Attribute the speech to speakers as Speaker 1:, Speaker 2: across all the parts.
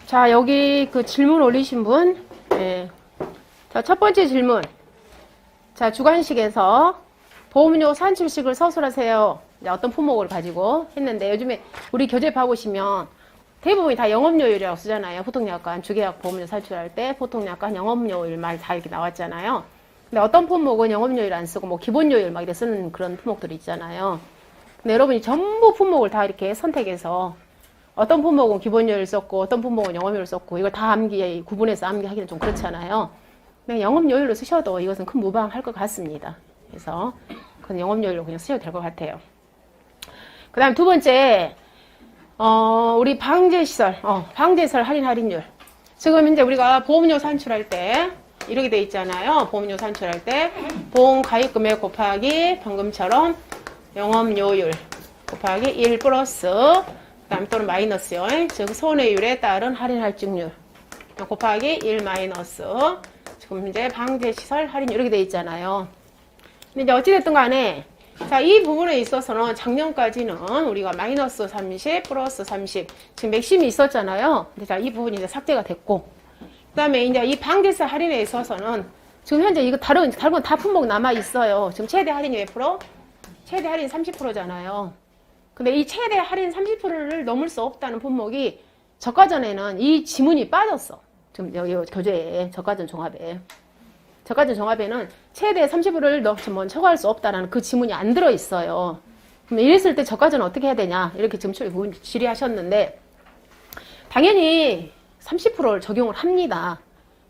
Speaker 1: 자, 여기 그 질문 올리신 분. 예. 자, 첫 번째 질문. 자, 주관식에서 보험료 산출식을 서술하세요. 어떤 품목을 가지고 했는데 요즘에 우리 교재 봐보시면 대부분이 다 영업료율이라고 쓰잖아요. 보통 약관, 주계약 보험료 산출할 때 보통 약관 영업료율 말 다 이렇게 나왔잖아요. 근데 어떤 품목은 영업료율 안 쓰고 뭐 기본료율 막 이렇게 쓰는 그런 품목들이 있잖아요. 근데 여러분이 전부 품목을 다 이렇게 선택해서 어떤 품목은 기본료율 썼고 어떤 품목은 영업료율 썼고 이걸 다 구분해서 암기하기는 좀 그렇잖아요. 그냥 영업료율로 쓰셔도 이것은 큰 무방할 것 같습니다. 그래서 그건 영업료율로 그냥 쓰셔도 될 것 같아요. 그 다음 두 번째, 우리 방제시설, 방제시설 할인율. 지금 이제 우리가 보험료 산출할 때 이렇게 돼 있잖아요. 보험료 산출할 때 보험 가입 금액 곱하기 방금처럼 영업료율 곱하기 1 플러스 그 다음 또는 마이너스요. 즉 손해율에 따른 할인 할증률 곱하기 1 마이너스 지금 이제 방제시설 할인율 이렇게 돼 있잖아요. 근데 이제 어찌됐든 간에 자, 이 부분에 있어서는 작년까지는 우리가 마이너스 30 플러스 30 지금 맥심이 있었잖아요. 근데 자, 이 부분이 이제 삭제가 됐고 그 다음에 이제 이 방제세 할인에 있어서는 지금 현재 이거 다른 건 다 품목 남아 있어요. 지금 최대 할인이 몇 프로? 최대 할인 30%잖아요. 근데 이 최대 할인 30%를 넘을 수 없다는 품목이 저가전에는 이 지문이 빠졌어. 지금 여기 교재에 저가전 종합에는 최대 30%를 초과할 수 없다는 그 지문이 안 들어 있어요. 그럼 이랬을 때 저가전은 어떻게 해야 되냐? 이렇게 지금 질의하셨는데 당연히 30%를 적용을 합니다.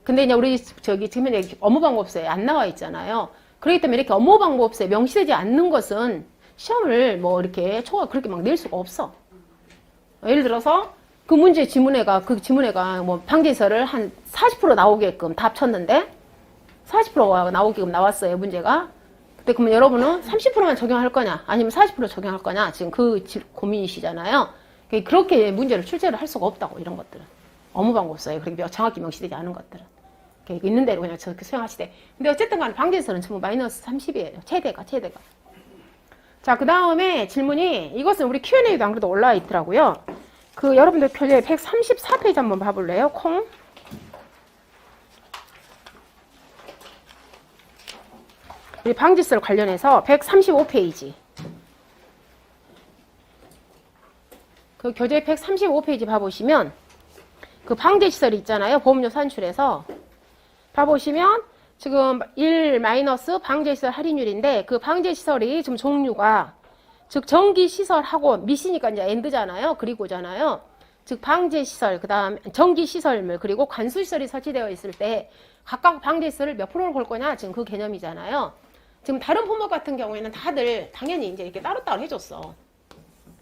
Speaker 1: 근데 이제 우리 지금 업무방법서에 안 나와 있잖아요. 그렇기 때문에 이렇게 업무방법서에 명시되지 않는 것은 시험을 뭐 이렇게 초과 그렇게 막 낼 수가 없어. 예를 들어서 그 문제 지문에가 뭐 방제시설을 한 40% 나오게끔 답 쳤는데 40%가 나오게끔 나왔어요, 문제가. 근데 그러면 여러분은 30%만 적용할 거냐, 아니면 40% 적용할 거냐, 지금 그 고민이시잖아요. 그렇게 문제를 출제를 할 수가 없다고, 이런 것들은. 업무방법서에 그렇게 정확히 명시되지 않은 것들은. 있는 대로 그냥 저렇게 수행하시되. 근데 어쨌든 간에 방제시설은 전부 마이너스 30이에요. 최대가. 자, 그 다음에 질문이, 이것은 우리 Q&A도 안 그래도 올라와 있더라고요. 여러분들 표제 134페이지 한번 봐볼래요? 우리 방지시설 관련해서 135페이지. 그 교재 135페이지 봐보시면 그 방제시설이 있잖아요. 보험료 산출해서 봐보시면 지금 1 마이너스 방제시설 할인율인데 그 방제시설이 지금 종류가 즉 전기시설하고 미시니까 이제 엔드잖아요. 그리고잖아요. 즉 방제시설, 그 다음 전기시설물 그리고 관수시설이 설치되어 있을 때 각각 방제시설을 몇 프로를 걸 거냐 지금 그 개념이잖아요. 지금 다른 품목 같은 경우에는 다들 당연히 이제 이렇게 따로따로 해줬어.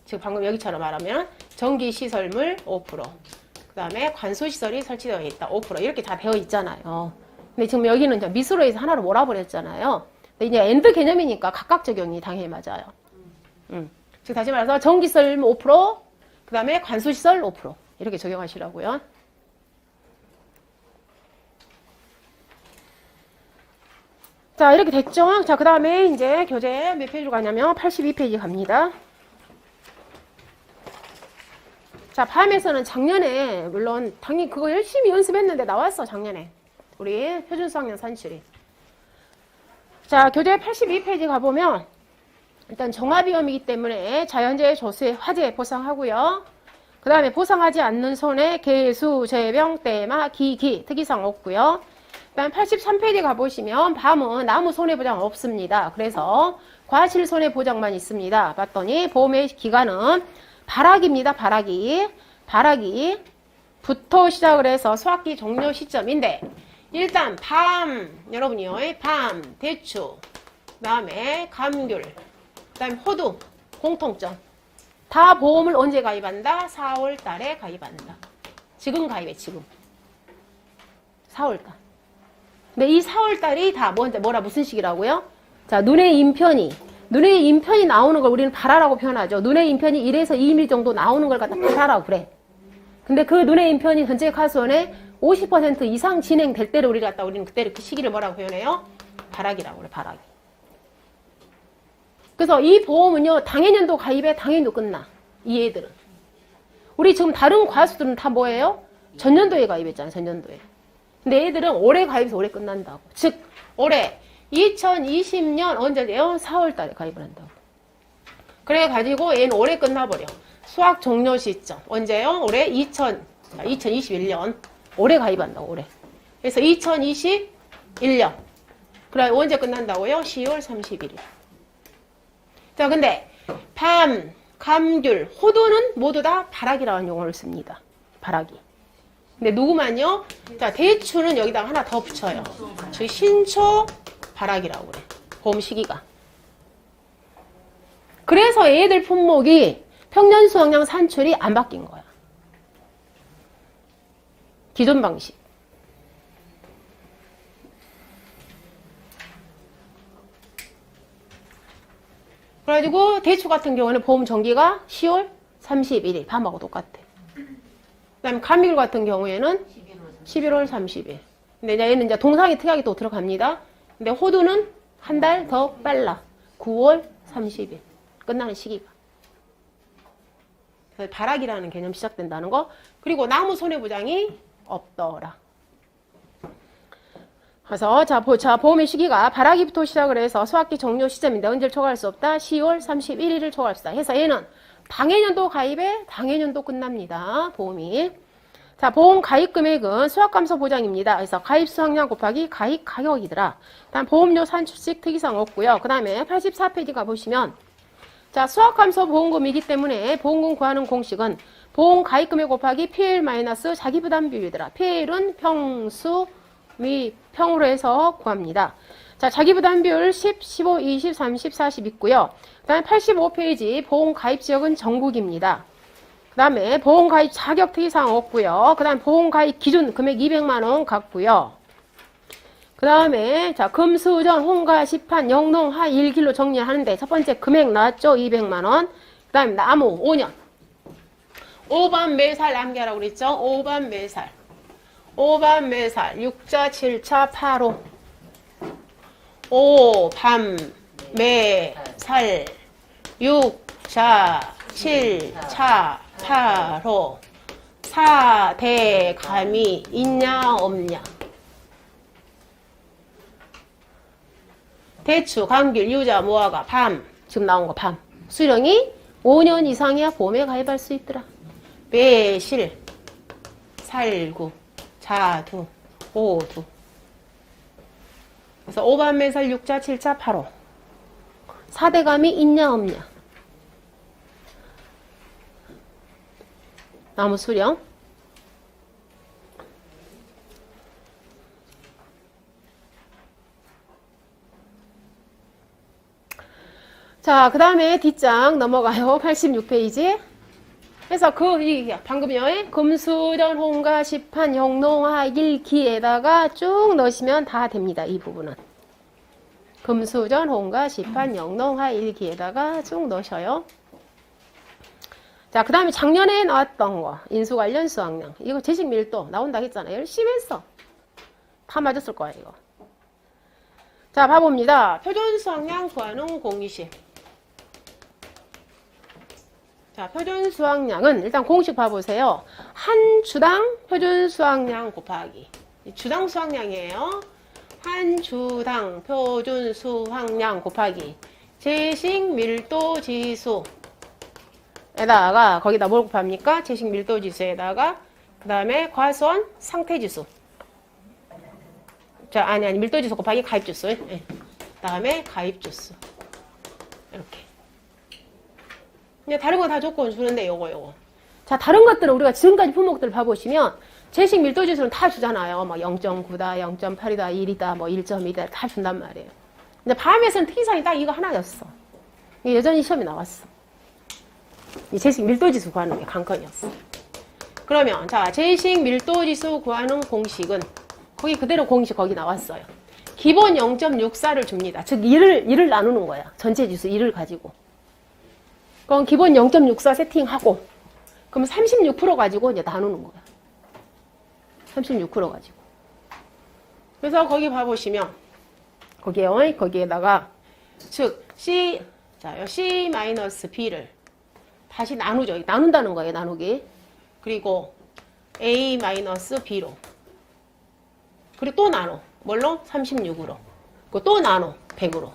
Speaker 1: 지금 방금 여기처럼 말하면 전기시설물 5%, 그 다음에 관수시설이 설치되어 있다 5% 이렇게 다 되어 있잖아요. 근데 지금 여기는 이제 미수로 해서 하나로 몰아버렸잖아요. 근데 이제 엔드 개념이니까 각각 적용이 당연히 맞아요. 즉 다시 말해서 전기시설 5%, 그 다음에 관수시설 5% 이렇게 적용하시라고요. 자, 이렇게 됐죠? 자, 그 다음에 이제 교재 몇 페이지로 가냐면 82페이지 갑니다. 자, 밤에서는 작년에, 물론, 당연히 그거 열심히 연습했는데 나왔어, 작년에. 우리 표준 수학년 산출이. 자, 교재 82페이지 가보면, 일단 종합위험이기 때문에 자연재해, 조세, 화재 보상하고요. 그 다음에 보상하지 않는 손해, 개수, 재병, 때마, 기기, 특이사항 없고요. 그다음 83페이지 가보시면 밤은 나무 손해보장 없습니다. 그래서 과실 손해보장만 있습니다. 봤더니 보험의 기간은 발학입니다. 발학이부터 시작을 해서 수학기 종료 시점인데 일단 여러분이요. 밤, 대추, 그 다음에 감귤, 그 다음에 호두, 공통점. 다 보험을 언제 가입한다? 4월 달에 가입한다. 지금 가입해, 지금. 4월 달. 근데 이 4월달이 다 무슨 시기라고요? 자, 눈의 인편이 나오는 걸 우리는 발화라고 표현하죠. 눈의 인편이 1에서 2mm 정도 나오는 걸 갖다 발화라고 그래. 근데 그 눈의 인편이 전체 가수원의 50% 이상 진행될 때를 우리는 그때 그 시기를 뭐라고 표현해요? 발학이라고 그래, 발학이. 그래서 이 보험은요, 당해년도 가입에 당해년도 끝나. 이 애들은. 우리 지금 다른 과수들은 다 뭐예요? 전년도에 가입했잖아, 전년도에. 근데 얘들은 올해 가입해서 올해 끝난다고. 즉, 올해 2020년 언제 돼요? 4월 달에 가입을 한다고. 그래가지고 얘는 올해 끝나버려. 수학 종료 시점. 언제요? 올해 2021년. 올해 가입한다고, 올해. 그래서 2021년. 그래, 언제 끝난다고요? 10월 31일. 자, 근데 밤, 감귤, 호두는 모두 다 발악이라는 용어를 씁니다. 발악이. 근데 누구만요? 자, 대추는 여기다가 하나 더 붙여요. 즉 신초 발악이라고 그래. 봄 시기가. 그래서 얘들 품목이 평년 수확량 산출이 안 바뀐 거야. 기존 방식. 그래가지고 대추 같은 경우는 봄 정기가 10월 31일 밤하고 똑같아. 그 다음에 감귤 같은 경우에는 11월 30일. 근데 얘는 이제 동상이 특이하게 또 들어갑니다. 근데 호두는 한 달 더 빨라. 9월 30일. 끝나는 시기가. 그래서 발악이라는 개념이 시작된다는 거. 그리고 나무 손해보장이 없더라. 그래서 자 봄의 시기가 발악기부터 시작을 해서 수학기 종료 시점인데 언제를 초과할 수 없다? 10월 31일을 초과할 수 없다. 해서 얘는 당해년도 가입에 당해년도 끝납니다. 보험이. 자, 보험 가입 금액은 수학감소 보장입니다. 그래서 가입 수확량 곱하기 가입 가격이더라. 다음 보험료 산출식 특이사항 없고요. 그 다음에 84페이지 가보시면 자, 수학감소 보험금이기 때문에 보험금 구하는 공식은 보험 가입 금액 곱하기 PL 마이너스 자기부담 비율이더라. PL은 평수 미 평으로 해서 구합니다. 자, 자기부담 비율 10, 15, 20, 30, 40 있고요. 그 다음에 85페이지 보험 가입 지역은 전국입니다. 그 다음에 보험 가입 자격 특이사항 없고요. 그 다음에 보험 가입 기준 금액 200만원 같고요. 그 다음에 자, 금수전, 홍가, 시판, 영농, 하, 일길로 정리하는데 첫 번째 금액 나왔죠? 200만원. 그 다음에 나무 5년. 5번 매살 남겨라고 그랬죠? 5번 매살. 5반 매살 6자 7차 8호 5밤 매살 6자 7차 8호 4대감이 있냐 없냐. 대추, 감귤, 유자, 무화과, 밤. 지금 나온 거 밤. 수령이 5년 이상이야 보험에 가입할 수 있더라. 매실, 살구, 자두, 오두. 그래서 5반 매살 6자 7자 8호. 4대감이 있냐 없냐. 나무 수령. 자, 그 다음에 뒷장 넘어가요. 86페이지. 그래서 방금요. 금수전, 홍가, 시판, 영농하, 일기에다가 쭉 넣으시면 다 됩니다. 이 부분은. 금수전, 홍가, 시판, 영농하, 일기에다가 쭉 넣으셔요. 자, 그 다음에 작년에 나왔던 거. 인수 관련 수확량. 이거 재식 밀도 나온다 했잖아요. 열심히 했어. 다 맞았을 거야, 이거. 자, 봐봅니다. 표준 수확량 구하는 공식. 자, 표준 수확량은 일단 공식 봐보세요. 한 주당 표준 수확량 곱하기. 주당 수확량이에요. 한 주당 표준 수확량 곱하기. 제식 밀도 지수. 에다가 거기다 뭘 곱합니까? 제식 밀도 지수에다가 그 다음에 과수원 상태 지수. 자, 아니 밀도 지수 곱하기 가입 주수. 네. 그 다음에 가입 주수. 이렇게. 그냥 다른 거 다 조건 주는데 요거. 자, 다른 것들은 우리가 지금까지 품목들 봐보시면 제식 밀도 지수는 다 주잖아요. 막 0.9다, 0.8이다, 1이다, 뭐 1.2다 다 준단 말이에요. 근데 밤에서는 특이사항이 딱 이거 하나였어. 이게 여전히 시험에 나왔어. 이 제식 밀도 지수 구하는 게 관건이었어. 그러면 자, 제식 밀도 지수 구하는 공식은 거기 그대로 공식 거기 나왔어요. 기본 0.64를 줍니다. 즉 1을 나누는 거야. 전체 지수 1을 가지고. 그럼 기본 0.64 세팅하고 그럼 36% 가지고 이제 나누는 거야. 36% 가지고. 그래서 거기 봐보시면 거기에다가 즉 C-B를 다시 나누죠. 나눈다는 거예요. 나누기. 그리고 A-B로. 그리고 또 나눠. 뭘로? 36으로. 그리고 또 나눠. 100으로.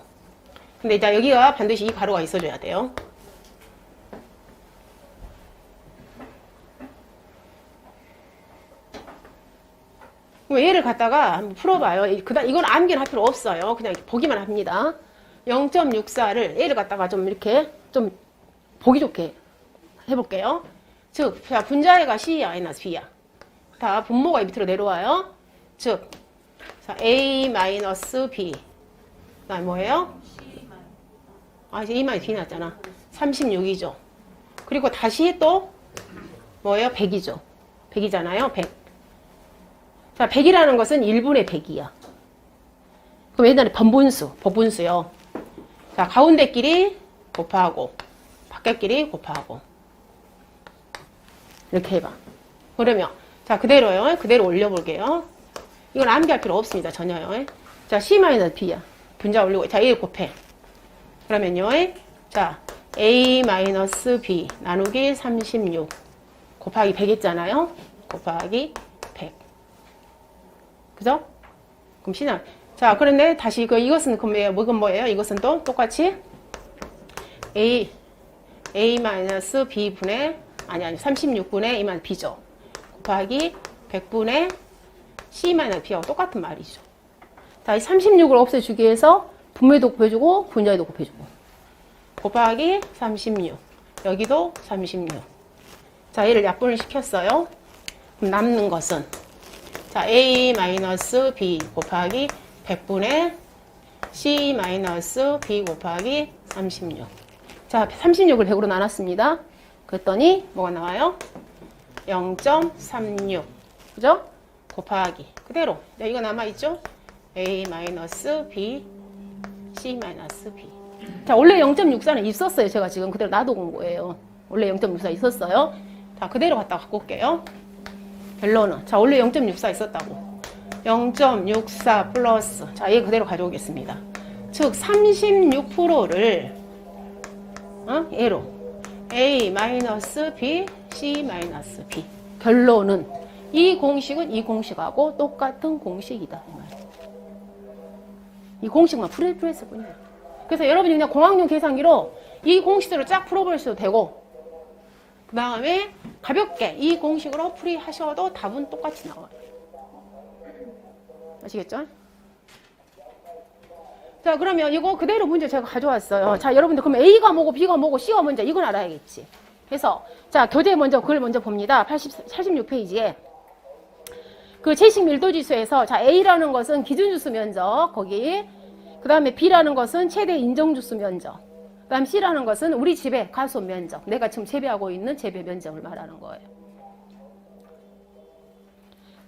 Speaker 1: 근데 이제 여기가 반드시 이 가로가 있어줘야 돼요. 얘를 갖다가 한번 풀어봐요. 이건 암기는 할 필요 없어요. 그냥 보기만 합니다. 0.64를 얘를 갖다가 좀 이렇게 좀 보기 좋게 해볼게요. 즉, 자, 분자애가 C야, B야. 다 분모가 밑으로 내려와요. 즉, 자, A-B. 그다음 뭐예요? 이제 A-B 났잖아. 36이죠. 그리고 다시 또 뭐예요? 100이죠. 100이잖아요. 100. 자, 100이라는 것은 1분의 100이야. 그럼 옛날에 법분수요. 자, 가운데끼리 곱하고, 밖에끼리 곱하고. 이렇게 해봐. 그러면, 자, 그대로요. 그대로 올려볼게요. 이건 암기할 필요 없습니다. 전혀요. 자, C-B야. 분자 올리고, 자, 1 곱해. 그러면요. 자, A-B 나누기 36 곱하기 100 했잖아요. 곱하기 100. 그죠? 그럼 C나. 자, 그런데 다시 이것은 그건 뭐예요? 이것은 또 똑같이 A-B분의, 아니, 36분의 B죠. 곱하기 100분의 C-B하고 똑같은 말이죠. 자, 이 36을 없애주기 위해서 분모에도 곱해주고, 분자에도 곱해주고. 곱하기 36. 여기도 36. 자, 얘를 약분을 시켰어요. 그럼 남는 것은, 자, A-B 곱하기 100분의 C-B 곱하기 36. 자, 36을 100으로 나눴습니다. 그랬더니 뭐가 나와요? 0.36. 그죠? 곱하기. 그대로. 이거 남아있죠? A-B, C-B. 자, 원래 0.64는 있었어요. 제가 지금 그대로 놔두고 거예요. 원래 0.64 있었어요. 자, 그대로 갖다 갖고 올게요. 결론은. 자, 원래 0.64 있었다고. 0.64 플러스. 자, 얘 그대로 가져오겠습니다. 즉, 36%를, 얘로. A-B, C-B. 결론은. 이 공식은 이 공식하고 똑같은 공식이다. 이 공식만 풀했을 뿐이에요. 그래서 여러분이 그냥 공학용 계산기로 이 공식들을 쫙 풀어보셔도 되고, 그 다음에 가볍게 이 공식으로 풀이하셔도 답은 똑같이 나와요. 아시겠죠? 자, 그러면 이거 그대로 문제 제가 가져왔어요. 자, 여러분들 그럼 A가 뭐고 B가 뭐고 C가 뭔지 이건 알아야겠지. 그래서 자, 교재 먼저 그걸 먼저 봅니다. 86페이지에 그 채식 밀도지수에서 자, A라는 것은 기준주수 면적 거기, 그 다음에 B라는 것은 최대 인정주수 면적, 그 다음 C라는 것은 우리 집의 가수원 면적, 내가 지금 재배하고 있는 재배 면적을 말하는 거예요.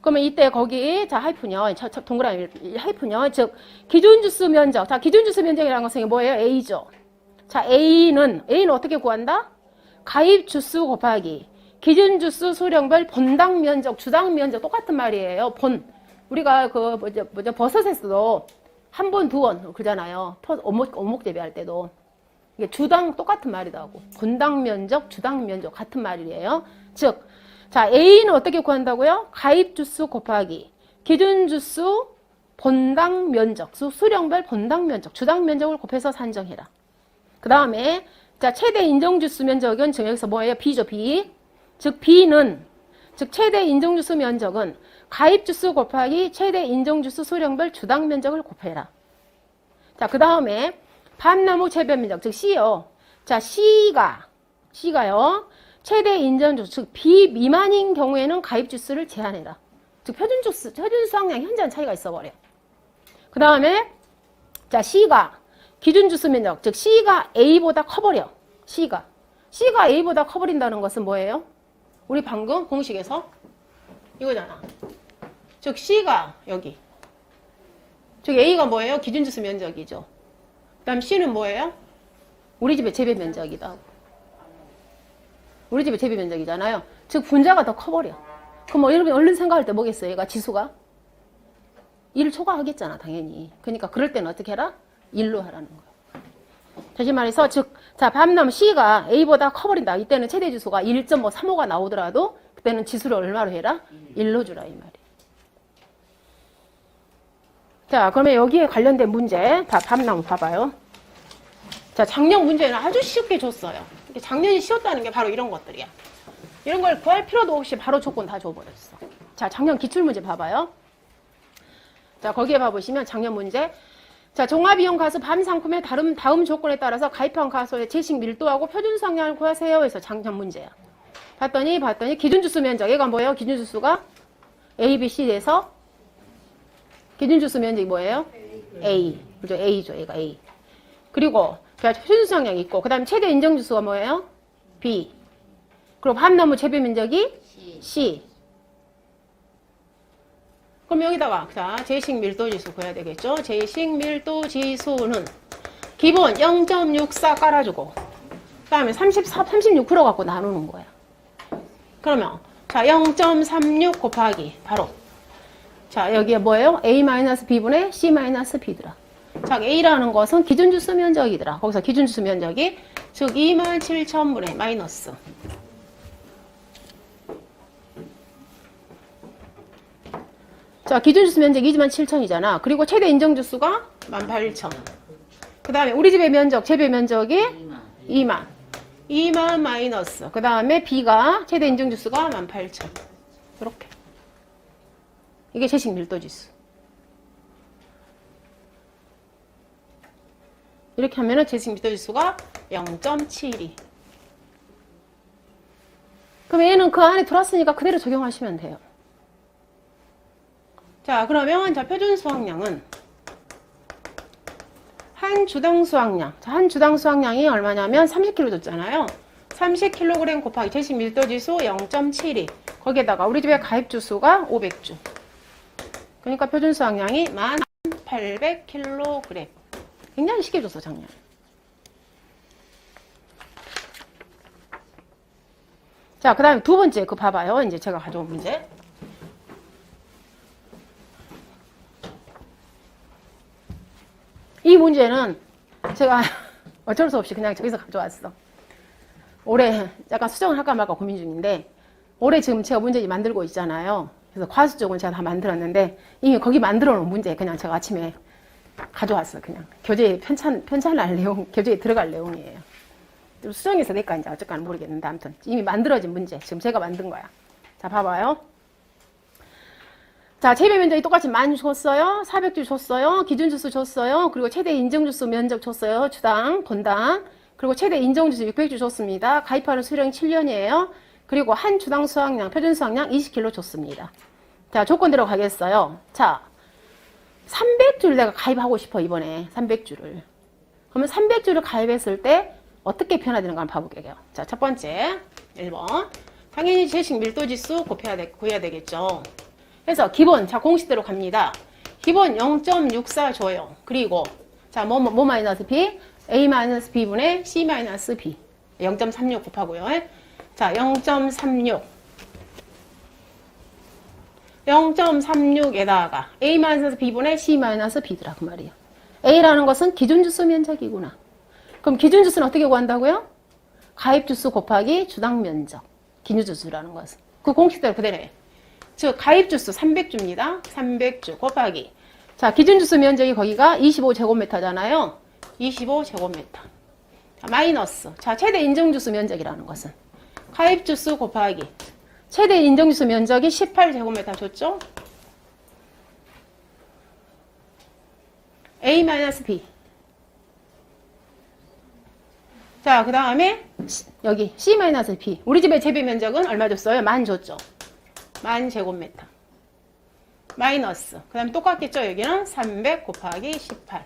Speaker 1: 그러면 이때 거기 자, 하이픈요, 동그라미 하이픈요, 즉 기준주수 면적. 자, 기준주수 면적이라는 것은 뭐예요? A죠. 자, A는 어떻게 구한다? 가입주수 곱하기 기준주수 수령별 본당 면적, 주당 면적 똑같은 말이에요. 우리가 버섯에서도 한 번, 두 번 그러잖아요. 어묵 재배할 때도. 이게 주당 똑같은 말이라고. 본당 면적, 주당 면적 같은 말이에요. 즉, 자, A는 어떻게 구한다고요? 가입주수 곱하기 기준주수 본당 면적, 수령별 본당 면적, 주당 면적을 곱해서 산정해라. 그 다음에 자, 최대 인정주수 면적은 지금 여기서 뭐예요? B죠, B. 즉, B는, 즉, 최대 인정주수 면적은 가입주수 곱하기 최대 인정주수 수령별 주당 면적을 곱해라. 자, 그 다음에 밤나무 재배 면적, 즉, C요. 자, C가요. 최대 인정주수, 즉, B 미만인 경우에는 가입주수를 제한해라. 즉, 표준주수 항량 현저한 차이가 있어버려. 그 다음에, 자, C가 기준주수 면적, 즉, C가 A보다 커버려. C가 A보다 커버린다는 것은 뭐예요? 우리 방금 공식에서 이거잖아. 즉 C가 여기. 즉 A가 뭐예요? 기준주수 면적이죠. 그 다음 C는 뭐예요? 우리 집의 재배 면적이다. 우리 집의 재배 면적이잖아요. 즉 분자가 더 커버려. 그럼 여러분 얼른 생각할 때 뭐겠어요? 얘가 지수가? 1을 초과하겠잖아, 당연히. 그러니까 그럴 때는 어떻게 해라? 1로 하라는 거예요. 다시 말해서 즉, 자, 밤나무 C가 A보다 커버린다. 이때는 최대 지수가 1.35가 나오더라도 그때는 지수를 얼마로 해라? 1로 주라 이 말이에요. 자, 그러면 여기에 관련된 문제 다 밤나무 봐봐요. 자, 작년 문제는 아주 쉽게 줬어요. 작년이 쉬웠다는 게 바로 이런 것들이야. 이런 걸 구할 필요도 없이 바로 조건 다 줘버렸어. 자, 작년 기출문제 봐봐요. 자, 거기에 봐보시면 작년 문제. 자, 종합이용 가수 밤 상품의 다음 조건에 따라서 가입한 가수의 제식 밀도하고 표준 수확량을 구하세요. 해서 작년 문제야. 봤더니 기준주수 면적. 얘가 뭐예요? 기준주수가 A, B, C 에서 기준주수 면적이 뭐예요? A. 그죠? A죠. 얘가 A. 그리고 표준 수확량이 있고, 그 다음에 최대 인정주수가 뭐예요? B. 그리고 밤나무 재배 면적이 C. 그럼 여기다가 자 제식 밀도 지수 구해야 되겠죠? 제식 밀도 지수는 기본 0.64 깔아주고 그 다음에 36% 갖고 나누는 거야. 그러면 자 0.36 곱하기 바로 자 여기에 뭐예요? A-B분의 C-B더라. 자 A라는 것은 기준주수 면적이더라. 거기서 기준주수 면적이 즉 27,000분의 마이너스 자, 기준주수 면적 27,000이잖아. 그리고 최대 인정주수가 18,000. 그 다음에 우리 집의 면적, 재배 면적이 2만. 2만 마이너스. 그 다음에 B가 최대 인정주수가 18,000. 이렇게. 이게 제식 밀도지수. 이렇게 하면은 제식 밀도지수가 0.72. 그럼 얘는 그 안에 들어왔으니까 그대로 적용하시면 돼요. 자, 그러면 자 표준 수확량은 한 주당 수확량. 자, 한 주당 수확량이 얼마냐면 30kg 줬잖아요. 30kg 곱하기 제식 밀도지수 0.72. 거기에다가 우리 집에 가입 주수가 500주. 그러니까 표준 수확량이 1800kg. 굉장히 쉽게 줬어, 작년. 자, 그 다음에 두 번째 그 봐봐요. 이제 제가 가져온 문제. 이 문제는 제가 어쩔 수 없이 그냥 저기서 가져왔어. 올해 약간 수정을 할까 말까 고민 중인데 올해 지금 제가 문제 만들고 있잖아요. 그래서 과수 쪽은 제가 다 만들었는데 이미 거기 만들어 놓은 문제 그냥 제가 아침에 가져왔어. 그냥 교재에 편찬할 내용, 교재에 들어갈 내용이에요. 수정해서 낼까 이제 어쩔까는 모르겠는데 아무튼 이미 만들어진 문제 지금 제가 만든 거야. 자, 봐봐요. 자, 재배 면적이 똑같이 10,000 줬어요. 400주 줬어요. 기준주수 줬어요. 그리고 최대 인정주수 면적 줬어요. 주당, 건당. 그리고 최대 인정주수 600주 줬습니다. 가입하는 수령이 7년이에요. 그리고 한 주당 수확량, 표준 수확량 20kg 줬습니다. 자, 조건대로 가겠어요. 자, 300주를 내가 가입하고 싶어, 이번에. 300주를. 그러면 300주를 가입했을 때 어떻게 변화되는가 한번 봐볼게요. 자, 첫 번째. 1번. 당연히 제식 밀도지수 구해야 되겠죠. 그래서 기본, 자, 공식대로 갑니다. 기본 0.64 줘요. 그리고, 자, 뭐 마이너스 B? A-B분의 C-B. 0.36 곱하고요. 자, 0.36. 0.36에다가 A-B분의 C-B더라. 그 말이에요. A라는 것은 기준주수 면적이구나. 그럼 기준주수는 어떻게 구한다고요? 가입주수 곱하기 주당 면적. 기준주수라는 것은. 그 공식대로 그대로 해. 즉 가입주수 300주입니다. 300주 곱하기 자 기준주수 면적이 거기가 25제곱미터잖아요. 25제곱미터 자, 마이너스 자 최대 인정주수 면적이라는 것은 가입주수 곱하기 최대 인정주수 면적이 18제곱미터 줬죠. A-B 자 그 다음에 여기 C-B 우리 집의 재배 면적은 얼마 줬어요? 10,000 줬죠. 10,000제곱미터 마이너스 그 다음에 똑같겠죠. 여기는 300 곱하기 18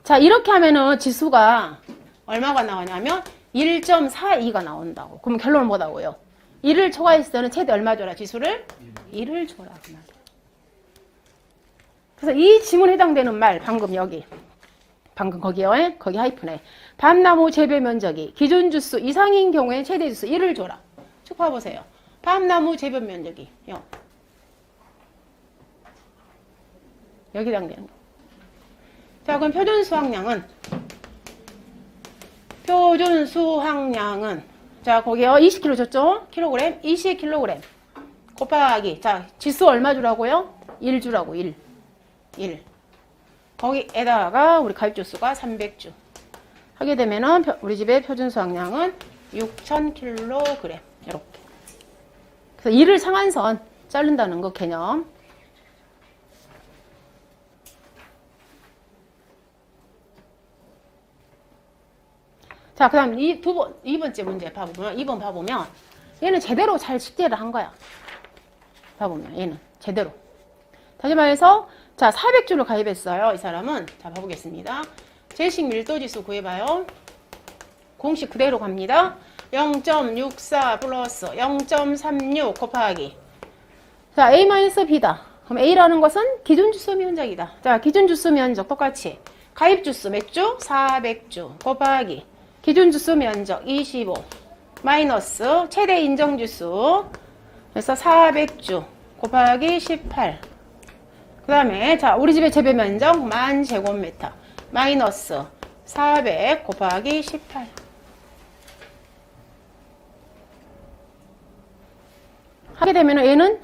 Speaker 1: 자 이렇게 하면은 지수가 얼마가 나오냐면 1.42가 나온다고. 그럼 결론은 뭐다고요? 1을 초과했을 때는 최대 얼마 줘라? 지수를 1을 줘라 그 말이야. 그래서 이 지문에 해당되는 말 방금 거기요. 거기 하이픈에 밤나무 재배 면적이 기준주수 이상인 경우에 최대주수 1을 줘라. 쭉 봐보세요. 밤나무 재배 면적이 여기 해당되는 거. 자 그럼 표준 수확량은 자, 거기요. 20kg 줬죠? 킬로그램, 20kg. 곱하기. 자, 지수 얼마 주라고요? 1 주라고, 1. 1. 거기에다가 우리 가입 주수가 300주. 하게 되면은 우리 집의 표준 수확량은 6,000kg. 이렇게. 그래서 1을 상한선 자른다는 거 개념. 자, 그 다음 2번째 문제 봐보면, 2번 봐보면, 얘는 제대로 잘 식재를 한 거야. 봐보면, 얘는 제대로. 다시 말해서, 자, 400주를 가입했어요. 이 사람은. 자, 봐보겠습니다. 제식 밀도지수 구해봐요. 공식 그대로 갑니다. 0.64 플러스 0.36 곱하기. 자, A-B다. 그럼 A라는 것은 기준주수 면적이다. 자, 기준주수 면적 똑같이. 가입주수 몇 주? 400주 곱하기. 기준주수 면적 25 마이너스 최대 인정주수 그래서 400주 곱하기 18 그 다음에 자 우리 집의 재배 면적 10,000제곱미터 마이너스 400 곱하기 18 하게 되면 얘는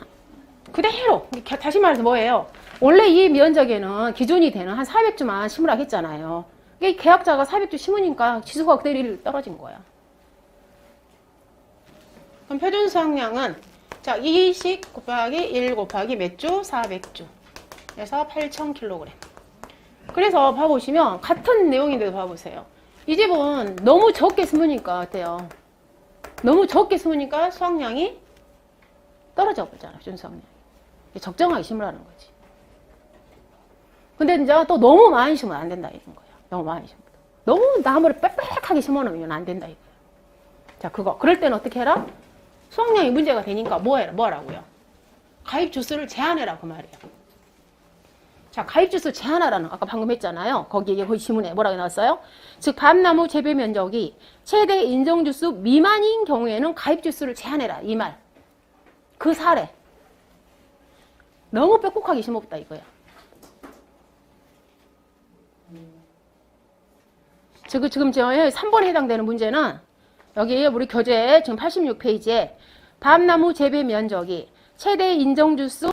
Speaker 1: 그대로 다시 말해서 뭐예요? 원래 이 면적에는 기준이 되는 한 400주만 심으라고 했잖아요. 이게 계약자가 400주 심으니까 지수가 그대로 떨어진 거야. 그럼 표준 수확량은 자 20 곱하기 1 곱하기 몇 주? 400주. 그래서 8,000kg. 그래서 봐보시면 같은 내용인데도 봐보세요. 이 집은 너무 적게 심으니까 어때요? 너무 적게 심으니까 수확량이 떨어져 버리잖아. 표준 수확량이. 적정하게 심으라는 거지. 근데 이제 또 너무 많이 심으면 안 된다 이런 거야. 너무 많이 심어. 너무 나무를 빽빽하게 심어놓으면 안 된다 이거예요. 자, 그거. 그럴 때는 어떻게 해라? 수확량이 문제가 되니까 뭐하라고요? 가입 주수를 제한해라 그 말이에요. 자, 가입 주수 제한하라는 아까 방금 했잖아요. 거기 지문에 뭐라고 나왔어요? 즉 밤나무 재배 면적이 최대 인정 주수 미만인 경우에는 가입 주수를 제한해라 이 말. 그 사례. 너무 빽빽하게 심어봤다 이거야. 지금 저 3번에 해당되는 문제는 여기 우리 교재 지금 86페이지에 밤나무 재배 면적이 최대 인정주수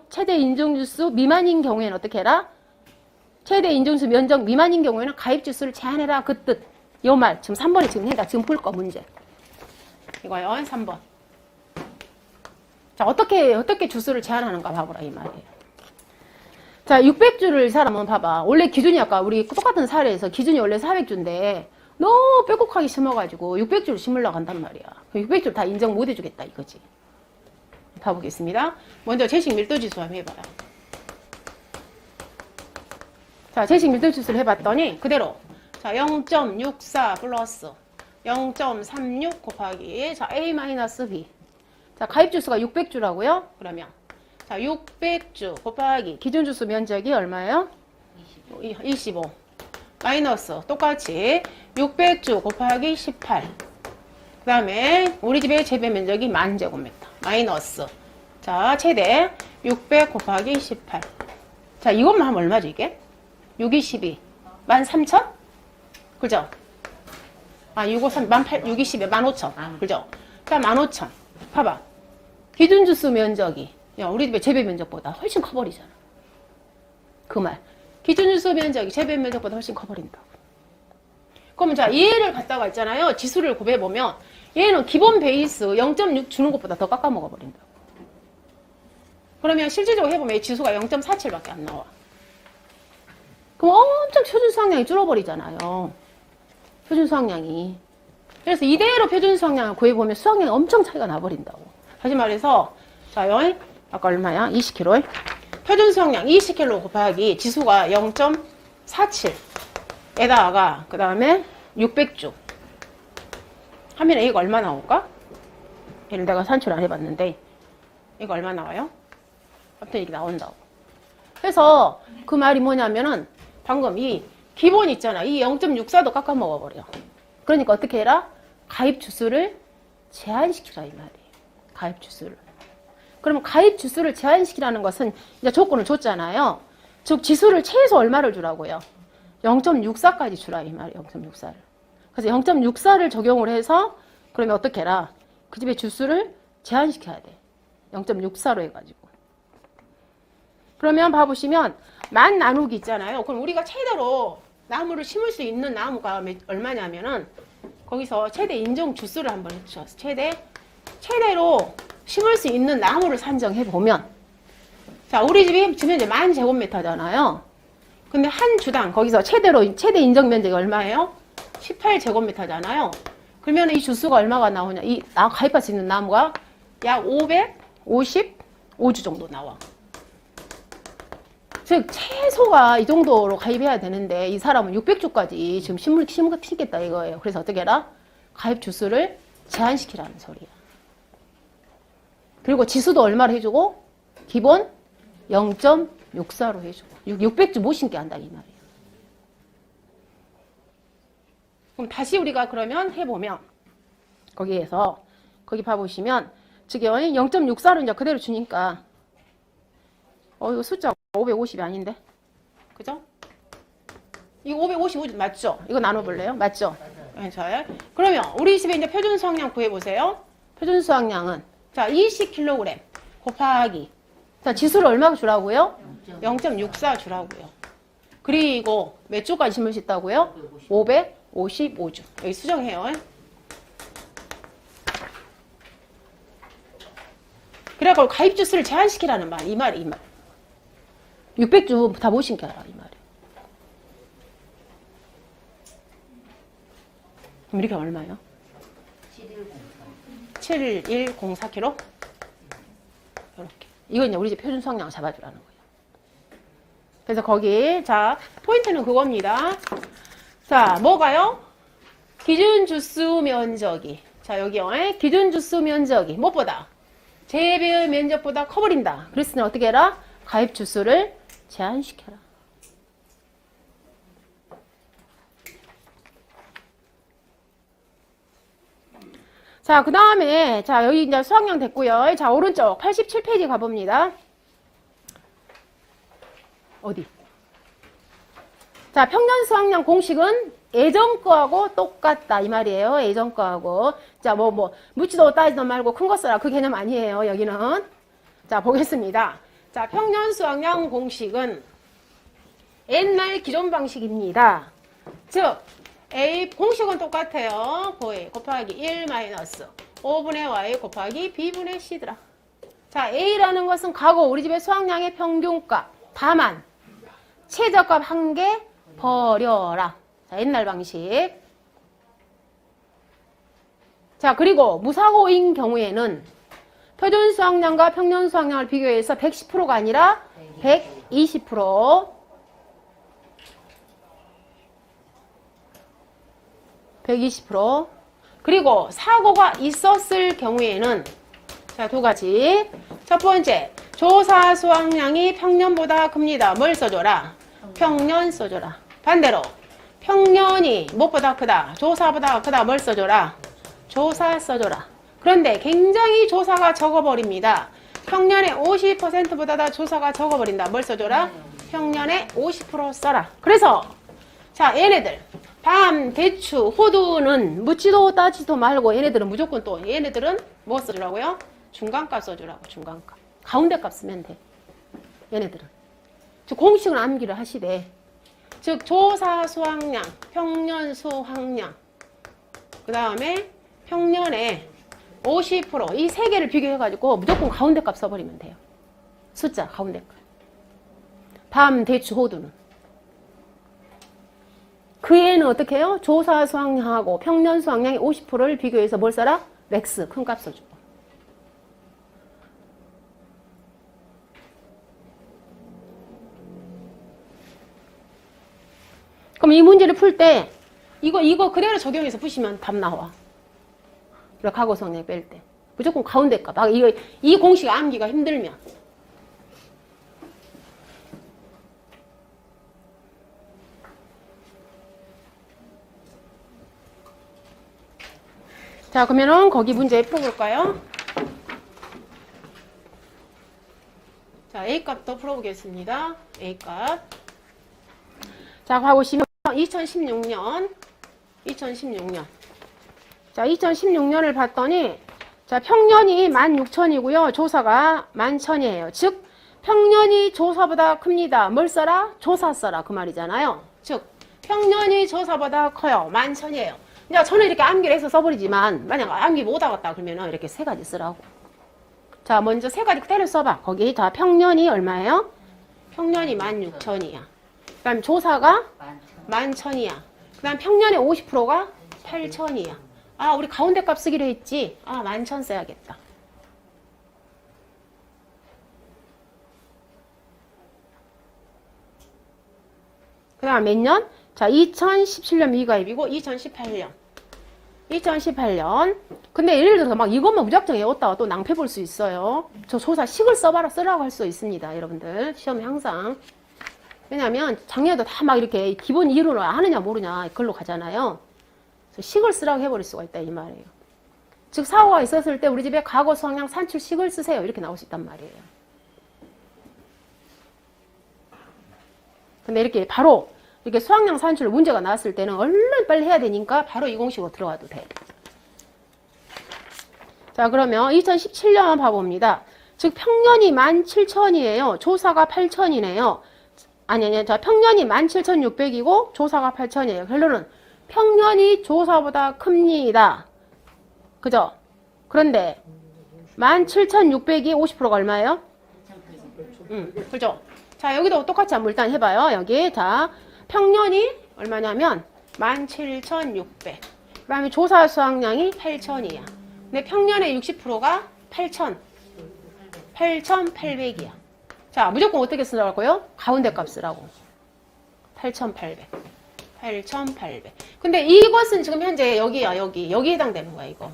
Speaker 1: 최대 인정주수 미만인 경우에는 어떻게 해라? 최대 인정주수 면적 미만인 경우에는 가입주수를 제한해라 그 뜻. 요 말 지금 3번에 지금 해다 지금 풀 거 문제. 이거요 3번. 자 어떻게 주수를 제한하는가 봐보라 이 말이에요. 자, 600주를 이 사람은 봐봐. 원래 기준이 아까 우리 똑같은 사례에서 기준이 원래 400주인데 너무 빼곡하게 심어가지고 600주를 심으려고 한단 말이야. 600주를 다 인정 못 해주겠다 이거지. 봐보겠습니다. 먼저 제식 밀도지수 한번 해봐요. 자, 제식 밀도지수를 해봤더니 그대로 자 0.64 플러스 0.36 곱하기 자 A-B 자 가입주수가 600주라고요? 그러면 자, 600주 곱하기 기준주수 면적이 얼마예요? 25 마이너스 똑같이 600주 곱하기 18 그 다음에 우리 집의 재배 면적이 10,000제곱미터 마이너스 자 최대 600 곱하기 18 자 이것만 하면 얼마죠 이게? 6, 22 13,000? 그죠? 아 6, 5, 3, 6, 22 15,000 그죠? 자 15,000 봐봐 기준주수 면적이 야, 우리 집의 재배 면적보다 훨씬 커버리잖아. 그 말. 기준주수 면적이 재배 면적보다 훨씬 커버린다고. 그러면 자, 얘를 갖다가 있잖아요. 지수를 곱해보면 얘는 기본 베이스 0.6 주는 것보다 더 깎아먹어버린다고. 그러면 실질적으로 해보면 이 지수가 0.47밖에 안 나와. 그럼 엄청 표준 수확량이 줄어버리잖아요. 표준 수확량이. 그래서 이대로 표준 수확량을 구해보면 수확량이 엄청 차이가 나버린다고. 다시 말해서 자, 아까 얼마야? 20kg. 표준 수확량 20kg 곱하기 지수가 0.47에다가 그 다음에 600주 하면 이거 얼마 나올까? 얘를 내가 산출 안 해봤는데 이거 얼마 나와요? 아무튼 이렇게 나온다고. 그래서 그 말이 뭐냐면은 방금 이 기본 있잖아. 이 0.64도 깎아 먹어버려. 그러니까 어떻게 해라? 가입 주수를 제한시키라 이 말이에요. 가입 주수를. 그러면 가입 주수를 제한시키라는 것은 이제 조건을 줬잖아요. 즉 지수를 최소 얼마를 주라고요? 0.64까지 주라 이 말이에요. 0.64를. 그래서 0.64를 적용을 해서 그러면 어떻게 해라? 그 집의 주수를 제한시켜야 돼. 0.64로 해가지고. 그러면 봐보시면 만 나누기 있잖아요. 그럼 우리가 최대로 나무를 심을 수 있는 나무가 얼마냐면은 거기서 최대 인정 주수를 한번 해주셨어. 최대로 심을 수 있는 나무를 산정해 보면, 자, 우리 집이 지금 이제 1000제곱미터잖아요. 근데 한 주당 거기서 최대 인정 면적이 얼마예요? 18제곱미터잖아요. 그러면 이 주수가 얼마가 나오냐? 가입할 수 있는 나무가 약 555주 정도 나와. 즉 최소가 이 정도로 가입해야 되는데 이 사람은 600주까지 지금 심겠다 이거예요. 그래서 어떻게 해라? 가입 주수를 제한시키라는 소리야. 그리고 지수도 얼마로 해주고 기본 0.64로 해주고 600주 못 심게 한다 이 말이에요. 그럼 다시 우리가 그러면 해보면 거기 봐보시면 지금 0.64로 이제 그대로 주니까 이거 숫자 550이 아닌데 그죠? 이거 555 맞죠? 이거 나눠볼래요? 맞죠? 네, 그러면 우리 집에 이제 표준 수확량 구해보세요. 표준 수확량은 자 20kg 곱하기 자 지수를 얼마 주라고요? 0.64 주라고요. 그리고 몇 주까지 심을 수 있다고요? 555주. 여기 수정해요. 그래갖고 가입 주수를 제한시키라는 말, 이 말이. 600주 다 못 심게 하라, 이 말이에요. 그럼 이렇게 얼마예요? 7104kg? 이렇게. 이거 이제 우리 집 표준 수확량을 잡아주라는 거예요. 그래서 거기, 자, 포인트는 그겁니다. 자, 뭐가요? 기준 주수 면적이. 자, 여기요. 기준 주수 면적이. 무엇보다? 재배 면적보다 커버린다. 그랬으니 어떻게 해라? 가입 주수를 제한시켜라. 자, 그 다음에, 자, 여기 이제 수확량 됐고요. 자, 오른쪽 87페이지 가봅니다. 어디? 자, 평년 수확량 공식은 예전 거하고 똑같다. 이 말이에요. 예전 거하고. 자, 묻지도 따지도 말고 큰 거 써라. 그 개념 아니에요. 여기는. 자, 보겠습니다. 자, 평년 수확량 공식은 옛날 기존 방식입니다. 즉, A 공식은 똑같아요. 곱하기 1 마이너스 5분의 Y 곱하기 B분의 C더라. 자, A라는 것은 과거 우리 집의 수확량의 평균값. 다만 최저값 1개 버려라. 자, 옛날 방식. 자, 그리고 무사고인 경우에는 표준 수확량과 평년 수확량을 비교해서 110%가 아니라 120%. 120%. 그리고 사고가 있었을 경우에는 자, 두 가지. 첫 번째, 조사 수확량이 평년보다 큽니다. 뭘 써줘라? 평년 써줘라. 반대로 평년이 무엇보다 크다? 조사보다 크다. 뭘 써줘라? 조사 써줘라. 그런데 굉장히 조사가 적어버립니다. 평년의 50%보다 다 조사가 적어버린다. 뭘 써줘라? 평년의 50% 써라. 그래서 자, 얘네들 밤, 대추, 호두는 묻지도 따지도 말고 얘네들은 무조건 또 얘네들은 뭐 써주라고요? 중간값 써주라고. 중간값. 가운데값 쓰면 돼. 얘네들은. 즉 공식을 암기를 하시되 즉 조사 수확량, 평년 수확량 그 다음에 평년에 50% 이 세 개를 비교해가지고 무조건 가운데값 써버리면 돼요. 숫자 가운데값. 밤, 대추, 호두는. 그 애는 어떻게 해요? 조사 수확량하고 평년 수확량의 50%를 비교해서 뭘 써라? 맥스, 큰 값 써주고. 그럼 이 문제를 풀 때 이거 그대로 적용해서 푸시면 답 나와. 이렇게 하고 성량 뺄 때. 무조건 가운데 값. 이 공식 암기가 힘들면. 자, 그러면은 거기 문제 풀어볼까요? 자, A값도 풀어보겠습니다. A값. 자, 가보시면 2016년 2016년. 자, 2016년을 봤더니, 자, 평년이 16,000이고요. 조사가 11,000이에요. 즉, 평년이 조사보다 큽니다. 뭘 써라? 조사 써라. 그 말이잖아요. 즉, 평년이 조사보다 커요. 11,000이에요. 야, 저는 이렇게 암기를 해서 써버리지만, 만약 암기 못하겠다 그러면 이렇게 세 가지 쓰라고. 자, 먼저 세 가지 그대로 써봐. 거기 다 평년이 얼마예요? 평년이 16,000이야. 그 다음 조사가 11,000이야. 그 다음 평년의 50%가 8,000이야. 아, 우리 가운데 값 쓰기로 했지? 아, 11,000 써야겠다. 그 다음 몇 년? 자, 2017년 미가입이고 2018년. 2018년. 근데 예를 들어서 막 이것만 무작정 외웠다가 또 낭패 볼 수 있어요. 저 조사 식을 써봐라 쓰라고 할 수 있습니다. 여러분들. 시험에 항상. 왜냐면 작년에도 다 막 이렇게 기본 이론을 아느냐 모르냐 그걸로 가잖아요. 그래서 식을 쓰라고 해버릴 수가 있다 이 말이에요. 즉 사고가 있었을 때 우리 집에 과거 수학량 산출 식을 쓰세요. 이렇게 나올 수 있단 말이에요. 근데 이렇게 바로 이렇게 수학량 산출 문제가 나왔을 때는 얼른 빨리 해야 되니까 바로 이 공식으로 들어가도 돼. 자, 그러면 2017년 봐봅니다. 즉 평년이 17,000이에요. 조사가 8,000이네요. 아니. 자, 평년이 17,600이고 조사가 8,000이에요. 결론은 평년이 조사보다 큽니다. 그죠? 그런데 17,600이 50%가 얼마예요? 그죠? 자, 여기도 똑같이 한번 일단 해봐요. 여기. 자, 평년이 얼마냐면 17,600. 그 다음에 조사 수학량이 8,000이야. 근데 평년의 60%가 8,800이야. 자, 무조건 어떻게 쓰라고요? 가운데 값 쓰라고. 8,800. 8,800. 근데 이것은 지금 현재 여기야, 여기 해당되는 거야, 이거.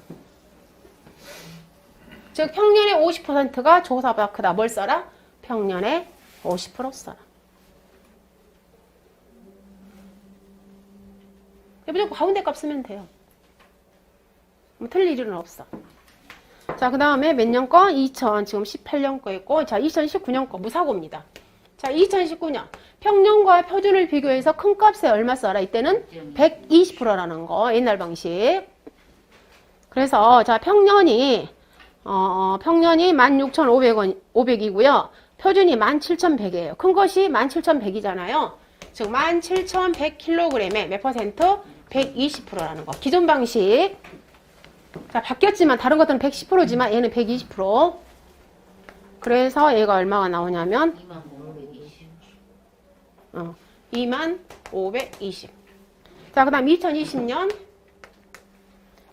Speaker 1: 즉, 평년의 50%가 조사보다 크다. 뭘 써라? 평년의 50% 써라. 무조건 가운데 값 쓰면 돼요. 뭐 틀릴 일은 없어. 자, 그 다음에 몇 년 거? 2000, 지금 18년 거 있고, 자, 2019년 거 무사고입니다. 자, 2019년. 평년과 표준을 비교해서 큰 값에 얼마 써라? 이때는 120%라는 거. 옛날 방식. 그래서, 자, 평년이 16,500이고요. 표준이 17,100이에요. 큰 것이 17,100이잖아요. 즉, 17,100kg에 몇 퍼센트? 120%라는 거. 기존 방식. 자, 바뀌었지만 다른 것들은 110%지만 얘는 120%. 그래서 얘가 얼마가 나오냐면 25,520. 자, 그 다음 2020년.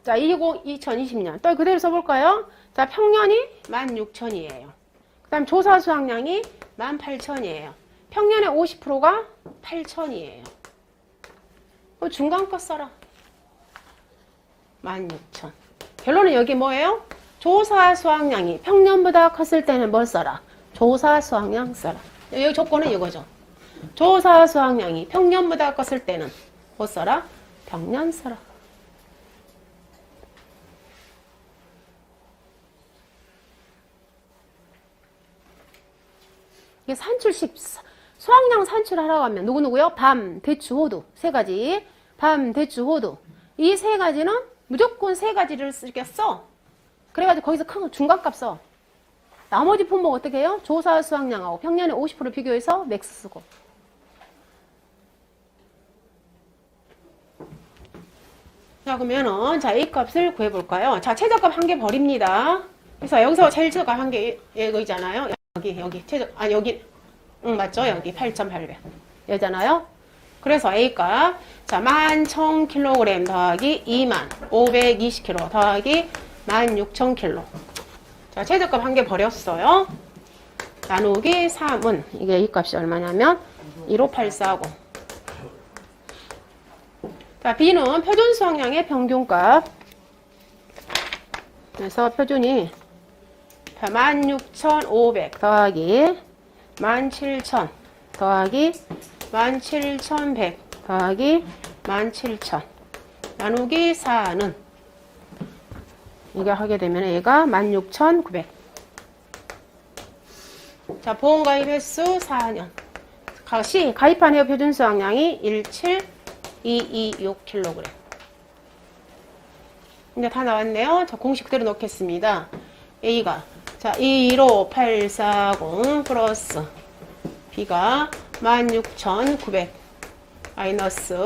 Speaker 1: 자, 2020년. 또 그대로 써볼까요? 자, 평년이 16,000이에요. 그 다음 조사 수학량이 18,000이에요. 평년의 50%가 8,000이에요. 중간 거 써라. 16,000. 결론은 여기 뭐예요? 조사 수학량이 평년보다 컸을 때는 뭘 써라? 조사 수학량 써라. 여기 조건은 이거죠. 조사 수학량이 평년보다 컸을 때는 뭐 써라? 평년 써라. 이게 산출식, 수학량 산출하라고 하면 누구누구요? 밤, 대추, 호두. 세 가지. 밤, 대추, 호두. 이 세 가지는 무조건 세 가지를 이렇게 써. 그래가지고 거기서 큰 중간값 써. 나머지 품목 어떻게 해요? 조사 수학량하고 평년의 50% 비교해서 맥스 쓰고. 자, 그러면은, 자, A 값을 구해볼까요? 자, 최저값 한 개 버립니다. 그래서 여기서 제일 최저값 한 개, 이거 있잖아요. 여기, 여기. 맞죠? 여기 8,800. 여기잖아요. 그래서 A값. 자, 11,000kg 더하기 25,520kg 더하기 16,000kg. 자, 최저값 한 개 버렸어요. 나누기 3은, 이게 이 값이 얼마냐면 15,840. 자, B는 표준 수학량의 평균값. 그래서 표준이 16,500 더하기 17,000 더하기 17,100 더하기 17,000 나누기 4는 이게 하게 되면 얘가 16,900. 자, 보험가입 횟수 4년. 가입한 해외 표준 수학량이 17,226kg. 이제 다 나왔네요. 자, 공식 그대로 넣겠습니다. A가 자 15840 플러스 B가 16900 마이너스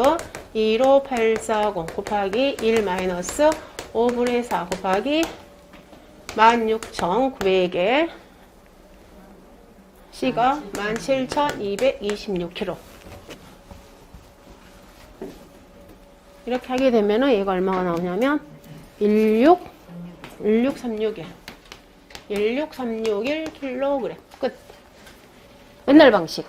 Speaker 1: 15840 곱하기 1 마이너스 5분의 4 곱하기 16900에 C가 17226kg. 이렇게 하게 되면은 얘가 얼마가 나오냐면 16361 16361kg. 끝. 옛날 방식.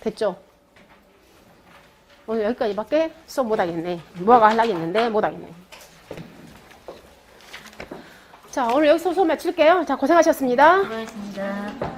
Speaker 1: 됐죠? 오늘 여기까지밖에 수업 못하겠네. 무화과 하려고 했는데 못하겠네. 자, 오늘 여기서 수업 마칠게요. 자, 고생하셨습니다.
Speaker 2: 수고하셨습니다.